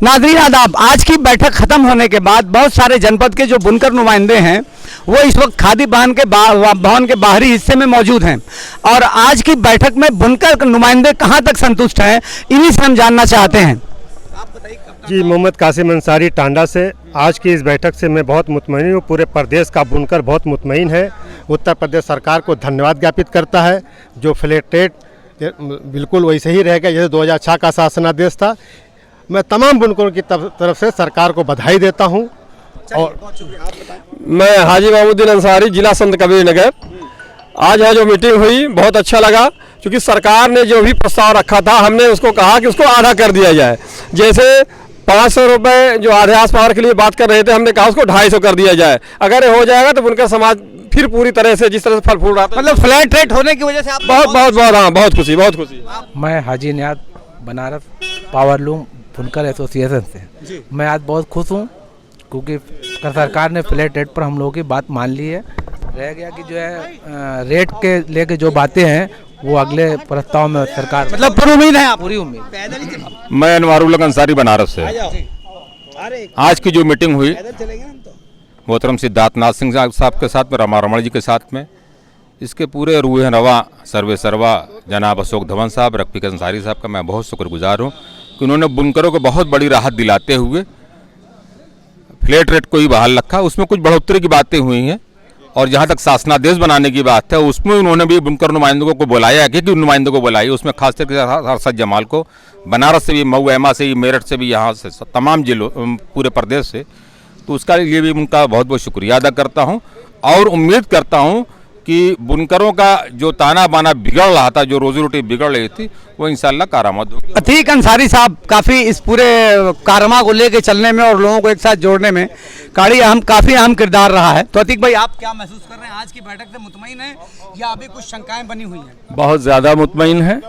नाज़रीन आदाब, आज की बैठक खत्म होने के बाद बहुत सारे जनपद के जो बुनकर नुमाइंदे हैं वो इस वक्त खादी भवन के बाहरी हिस्से में मौजूद हैं और आज की बैठक में बुनकर नुमाइंदे कहां तक संतुष्ट हैं, इन्हीं से हम जानना चाहते हैं। जी, मोहम्मद कासिम अंसारी टांडा से। आज की इस बैठक से मैं बहुत मुतमईन हूँ। पूरे प्रदेश का बुनकर बहुत मुतमईन है। उत्तर प्रदेश सरकार को धन्यवाद ज्ञापित करता है। जो फ्लैट रेट बिल्कुल वैसे ही रहेगा जैसे 2006 का शासनादेश था। मैं तमाम बुनकरों की तरफ से सरकार को बधाई देता हूं। और मैं हाजी महमूद्दीन अंसारी, जिला संत कबीर नगर। आज यहाँ जो मीटिंग हुई बहुत अच्छा लगा, क्योंकि सरकार ने जो भी प्रस्ताव रखा था हमने उसको कहा कि उसको आधा कर दिया जाए। जैसे 500 रुपये जो आध्यास पावर के लिए बात कर रहे थे, हमने कहा उसको 250 कर दिया जाए। अगर ये हो जाएगा तो बुनकर समाज फिर पूरी तरह से जिस तरह से फल फूल रहा था, मतलब फ्लैट रेट होने की वजह से आप बहुत खुशी। मैं हाजी नियाज बनारस पावरलूम बुनकर एसोसिएशन से मैं आज बहुत खुश हूँ, क्योंकि सरकार ने फ्लैट रेट पर हम लोगों की बात मान ली है। रह गया कि जो है रेट के लेके जो बातें हैं वो अगले प्रस्ताव में सरकार मतलब पूरी उम्मीद है, पूरी उम्मीद। मैं अनवारुल अंसारी बनारस से। आज की जो मीटिंग हुई मोहतरम सिद्धार्थनाथ सिंह साहब के साथ में, रमा रमण जी के साथ में, इसके पूरे रूह रवा सर्वे सर्वा जनाब अशोक धवन साहब, रफीक अंसारी साहब का मैं बहुत शुक्रगुजार हूँ कि उन्होंने बुनकरों को बहुत बड़ी राहत दिलाते हुए फ्लैट रेट को ही बहाल रखा। उसमें कुछ बढ़ोतरी की बातें हुई हैं और जहाँ तक शासनादेश बनाने की बात है उसमें उन्होंने भी बुनकर नुमाइंदों को बुलाया, कि नुमाइंदों को बुलाई। उसमें खास करके हर्षद जमाल को बनारस से भी, मऊ एमा से भी, मेरठ से भी, यहाँ से तमाम जिलों पूरे प्रदेश से, तो उसका लिए भी उनका बहुत बहुत शुक्रिया अदा करता हूँ और उम्मीद करता हूँ कि बुनकरों का जो ताना बाना बिगड़ रहा था, जो रोजी रोटी बिगड़ रही थी, वो इंशाल्लाह कारामद होगी। अतीक अंसारी साहब काफ़ी इस पूरे कारमा को लेके चलने में और लोगों को एक साथ जोड़ने में काफ़ी अहम किरदार रहा है। तो अतीक भाई, आप क्या महसूस कर रहे हैं? आज की बैठक से मुतमईन है या अभी कुछ शंकाएं बनी हुई हैं? बहुत ज़्यादा मुतमईन है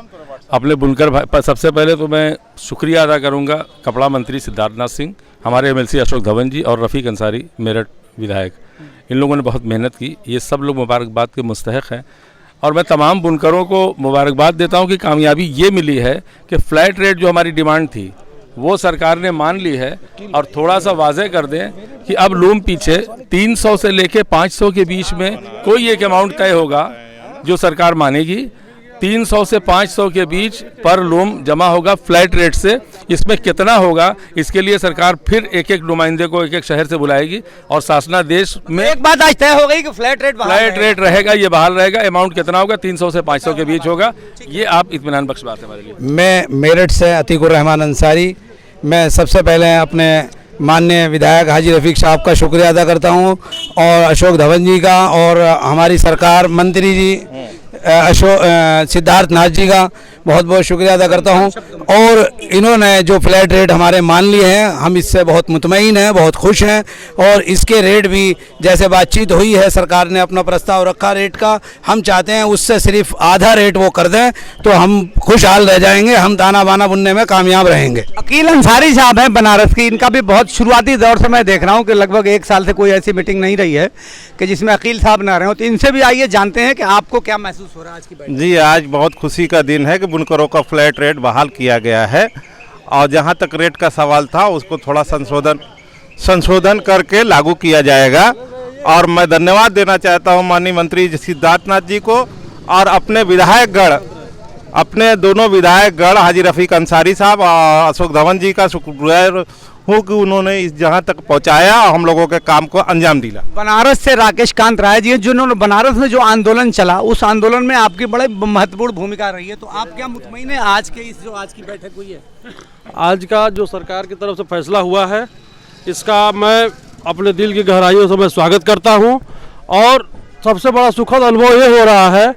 अपने बुनकर भाई। सबसे पहले तो मैं शुक्रिया अदा करूँगा कपड़ा मंत्री सिद्धार्थनाथ सिंह, हमारे MLC अशोक धवन जी और रफ़ीक अंसारी मेरठ विधायक। इन लोगों ने बहुत मेहनत की। ये सब लोग मुबारकबाद के मुस्तहक हैं और मैं तमाम बुनकरों को मुबारकबाद देता हूं कि कामयाबी ये मिली है कि फ्लैट रेट जो हमारी डिमांड थी वो सरकार ने मान ली है। और थोड़ा सा वाज़ेह कर दें कि अब लूम पीछे 300 से लेके 500 के बीच में कोई एक अमाउंट तय होगा जो सरकार मानेगी। 300 से 500 के बीच पर लूम जमा होगा फ्लैट रेट से। इसमें कितना होगा इसके लिए सरकार फिर एक एक नुमाइंदे को एक एक शहर से बुलाएगी और शासनादेश में एक बात आज तय हो गई कि फ्लैट रेट रहेगा, ये बहाल रहेगा। अमाउंट कितना होगा? 300 से 500 के बीच होगा। ये आप इत्मीनान बख्श बात है हमारे लिए। मैं मेरठ से अतीकुर रहमान अंसारी। मैं सबसे पहले अपने माननीय विधायक हाजी रफीक साहब का शुक्रिया अदा करता हूं और अशोक धवन जी का और हमारी सरकार मंत्री जी सिद्धार्थनाथ जी का बहुत बहुत शुक्रिया अदा करता हूं। और इन्होंने जो फ्लैट रेट हमारे मान लिए हैं, हम इससे बहुत मुतमईन हैं, बहुत खुश हैं। और इसके रेट भी जैसे बातचीत हुई है, सरकार ने अपना प्रस्ताव रखा रेट का, हम चाहते हैं उससे सिर्फ आधा रेट वो कर दें तो हम खुशहाल रह जाएंगे, हम दाना बाना बुनने में कामयाब रहेंगे। अकील अंसारी साहब हैं बनारस की, इनका भी बहुत शुरुआती दौर से मैं देख रहा हूँ कि लगभग 1 साल से कोई ऐसी मीटिंग नहीं रही है कि जिसमें अकील साहब ना रहे हो। तो इनसे भी आइए जानते हैं कि आपको क्या महसूस हो रहा है आज की बैठक। जी, आज बहुत खुशी का दिन है कि बुनकरों का फ्लैट रेट बहाल किया गया है और जहां तक रेट का सवाल था उसको थोड़ा संशोधन करके लागू किया जाएगा। और मैं धन्यवाद देना चाहता हूं माननीय मंत्री सिद्धार्थनाथ जी को और अपने दोनों विधायकगण हाजी रफीक अंसारी साहब और अशोक धवन जी का शुक्रगुजार हूँ कि उन्होंने इस जहाँ तक पहुँचाया और हम लोगों के काम को अंजाम दिला। बनारस से राकेश कांत राय जी, जिन्होंने बनारस में जो आंदोलन चला उस आंदोलन में आपकी बड़े महत्वपूर्ण भूमिका रही है, तो आप क्या मुतमईन है आज की बैठक हुई है? आज का जो सरकार की तरफ से फैसला हुआ है इसका मैं अपने दिल की गहराइयों से मैं स्वागत करता हूँ। और सबसे बड़ा सुखद अनुभव ये हो रहा है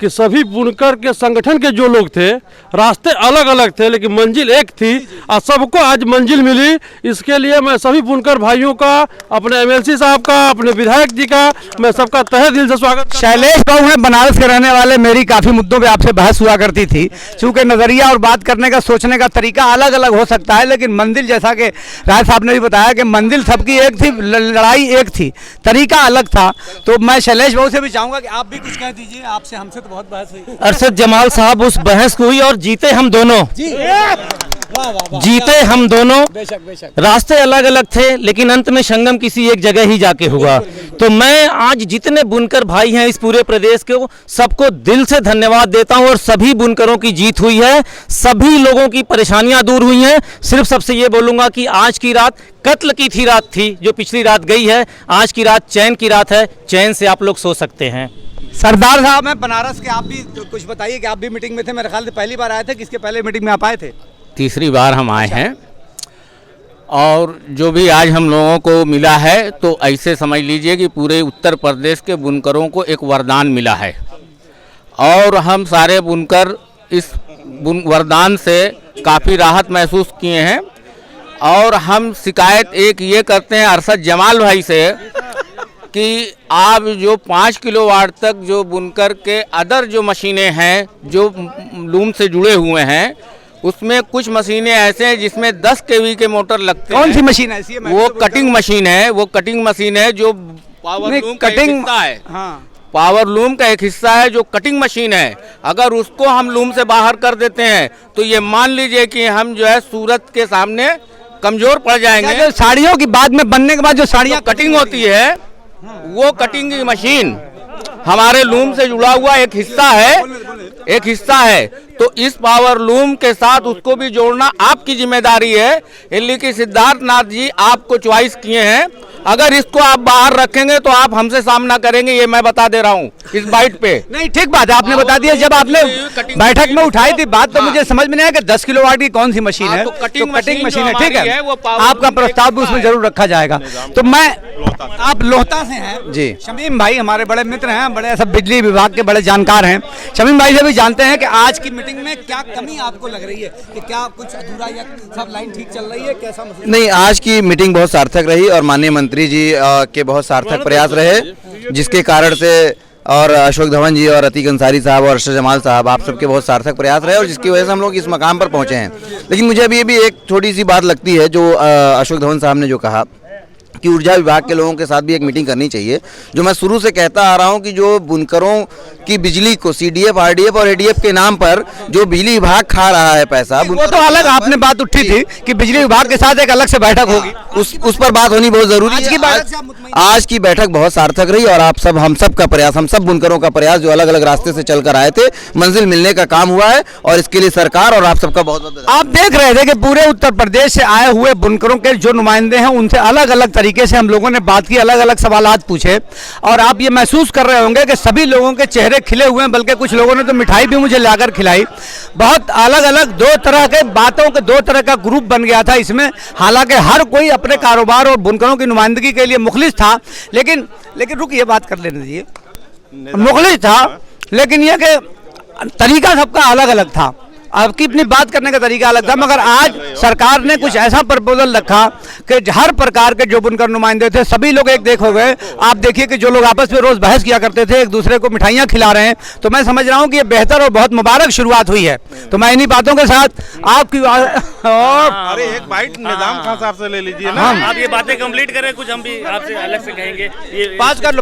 कि सभी बुनकर के संगठन के जो लोग थे, रास्ते अलग अलग थे लेकिन मंजिल एक थी और सबको आज मंजिल मिली। इसके लिए मैं सभी बुनकर भाइयों का, अपने MLC साहब का, अपने विधायक जी का, मैं सबका तहे दिल से स्वागत। शैलेश बाबू हैं बनारस के रहने वाले। मेरी काफ़ी मुद्दों पे आपसे बहस हुआ करती थी, चूँकि नज़रिया और बात करने का, सोचने का तरीका अलग अलग हो सकता है, लेकिन मंजिल, जैसा कि राय साहब ने भी बताया कि मंजिल सबकी एक थी, लड़ाई एक थी, तरीका अलग था। तो मैं शैलेश बाबू से भी चाहूँगा कि आप भी कुछ कह दीजिए। आपसे हमसे अरशद जमाल साहब उस बहस को हुई और जीते हम दोनों, जीते हम दोनों। रास्ते अलग अलग थे लेकिन अंत में संगम किसी एक जगह ही जाके हुआ। तो मैं आज जितने बुनकर भाई हैं इस पूरे प्रदेश के, सबको दिल से धन्यवाद देता हूं। और सभी बुनकरों की जीत हुई है, सभी लोगों की परेशानियां दूर हुई हैं। सिर्फ सबसे ये बोलूंगा कि आज की रात कत्ल की थी रात थी, जो पिछली रात गई है, आज की रात चैन की रात है, चैन से आप लोग सो सकते हैं। सरदार साहब मैं बनारस के, आप भी कुछ बताइए कि आप भी मीटिंग में थे, मेरे ख्याल से पहली बार आए थे, किसके पहले मीटिंग में आप आए थे? तीसरी बार हम आए हैं और जो भी आज हम लोगों को मिला है तो ऐसे समझ लीजिए कि पूरे उत्तर प्रदेश के बुनकरों को एक वरदान मिला है और हम सारे बुनकर इस वरदान से काफ़ी राहत महसूस किए हैं। और हम शिकायत एक ये करते हैं अरशद जमाल भाई से कि आप जो 5 किलोवाट तक जो बुनकर के अदर जो मशीनें हैं जो लूम से जुड़े हुए हैं, उसमें कुछ मशीनें ऐसे हैं जिसमें 10 केवी के मोटर लगते हैं। कौन सी मशीन ऐसी है? वो कटिंग मशीन है, वो कटिंग मशीन है जो पावर लूम का एक हिस्सा है। हाँ, पावर लूम का एक हिस्सा है जो कटिंग मशीन है। अगर उसको हम लूम से बाहर कर देते हैं तो ये मान लीजिए कि हम जो है सूरत के सामने कमजोर पड़ जाएंगे। जो साड़ियों की बाद में बनने के बाद जो साड़ियाँ कटिंग होती है, वो कटिंग की मशीन हमारे लूम से जुड़ा हुआ एक हिस्सा है, एक हिस्सा है। तो इस पावर लूम के साथ उसको भी जोड़ना आपकी जिम्मेदारी है। इसलिए कि सिद्धार्थ नाथ जी आपको चॉइस किए हैं, अगर इसको आप बाहर रखेंगे तो आप हमसे सामना करेंगे, ये मैं बता दे रहा हूँ इस बाइट पे। नहीं, ठीक बात है, आपने बता दिया। जब आपने बैठक में उठाई थी बात तो मुझे समझ में नहीं आया कि 10 किलोवाट की कौन सी मशीन है। तो कटिंग मशीन है, ठीक है, वो आपका प्रस्ताव भी उसमें जरूर रखा जाएगा। तो मैं, आप लोहता से हैं जी, शमीम भाई हमारे बड़े मित्र हैं, बड़े सब बिजली विभाग के बड़े जानकार हैं। शमीम भाई से भी जानते हैं कि आज की मीटिंग में क्या कमी आपको लग रही है, कि क्या कुछ अधूरा या सब लाइन ठीक चल रही है, कैसा महसूस? नहीं, आज की मीटिंग बहुत सार्थक रही और माननीय मंत्री जी के बहुत सार्थक प्रयास रहे, जिसके कारण से और अशोक धवन जी और अतीक अंसारी साहब और अरशद जमाल साहब, आप सबके बहुत सार्थक प्रयास रहे और जिसकी वजह से हम लोग इस मकाम पर पहुंचे हैं। लेकिन मुझे अभी भी एक छोटी सी बात लगती है जो अशोक धवन साहब ने जो कहा कि ऊर्जा विभाग के लोगों के साथ भी एक मीटिंग करनी चाहिए। जो मैं शुरू से कहता आ रहा हूं कि जो बुनकरों की बिजली को सीडीएफ, आरडीएफ और एडीएफ के नाम पर जो बिजली विभाग खा रहा है पैसा, वो तो अलग आपने बात उठी थी कि बिजली विभाग के साथ एक अलग से बैठक होगी, उस पर बात होनी बहुत जरूरी है। आज की बैठक बहुत सार्थक रही और आप सब, हम सब का प्रयास, हम सब बुनकरों का प्रयास जो अलग अलग रास्ते से चलकर आए थे, मंजिल मिलने का काम हुआ है और इसके लिए सरकार और आप सबका बहुत बहुत। आप देख रहे थे कि पूरे उत्तर प्रदेश से आए हुए बुनकरों के जो नुमाइंदे हैं उनसे अलग अलग तरीके से हम लोगों ने बात की, अलग अलग सवालात पूछे और आप ये महसूस कर रहे होंगे कि सभी लोगों के चेहरे खिले हुए हैं, बल्कि कुछ लोगों ने तो मिठाई भी मुझे लाकर खिलाई। बहुत अलग अलग दो तरह के बातों के, दो तरह का ग्रुप बन गया था इसमें। हालांकि हर कोई अपने कारोबार और बुनकरों की नुमाइंदगी के लिए मुखलिस था, लेकिन रुकिए बात कर लेने दीजिए। मुखलिस था लेकिन यह कि तरीका सबका अलग अलग था, आपकी अपनी बात करने का तरीका अलग था। मगर आज सरकार ने कुछ ऐसा प्रपोजल रखा कि हर प्रकार के जो बुनकर नुमाइंदे थे सभी लोग एक देख हो गए। आप देखिए कि जो लोग आपस में रोज बहस किया करते थे एक दूसरे को मिठाइयाँ खिला रहे हैं। तो मैं समझ रहा हूँ कि ये बेहतर और बहुत मुबारक शुरुआत हुई है। तो मैं इन्हीं बातों के साथ आपकी अरे एक बाइट निजाम खान साहब से ले लीजिए ना, आप ये बातें कंप्लीट करें, कुछ हम भी आपसे अलग से कहेंगे। पास कर लो।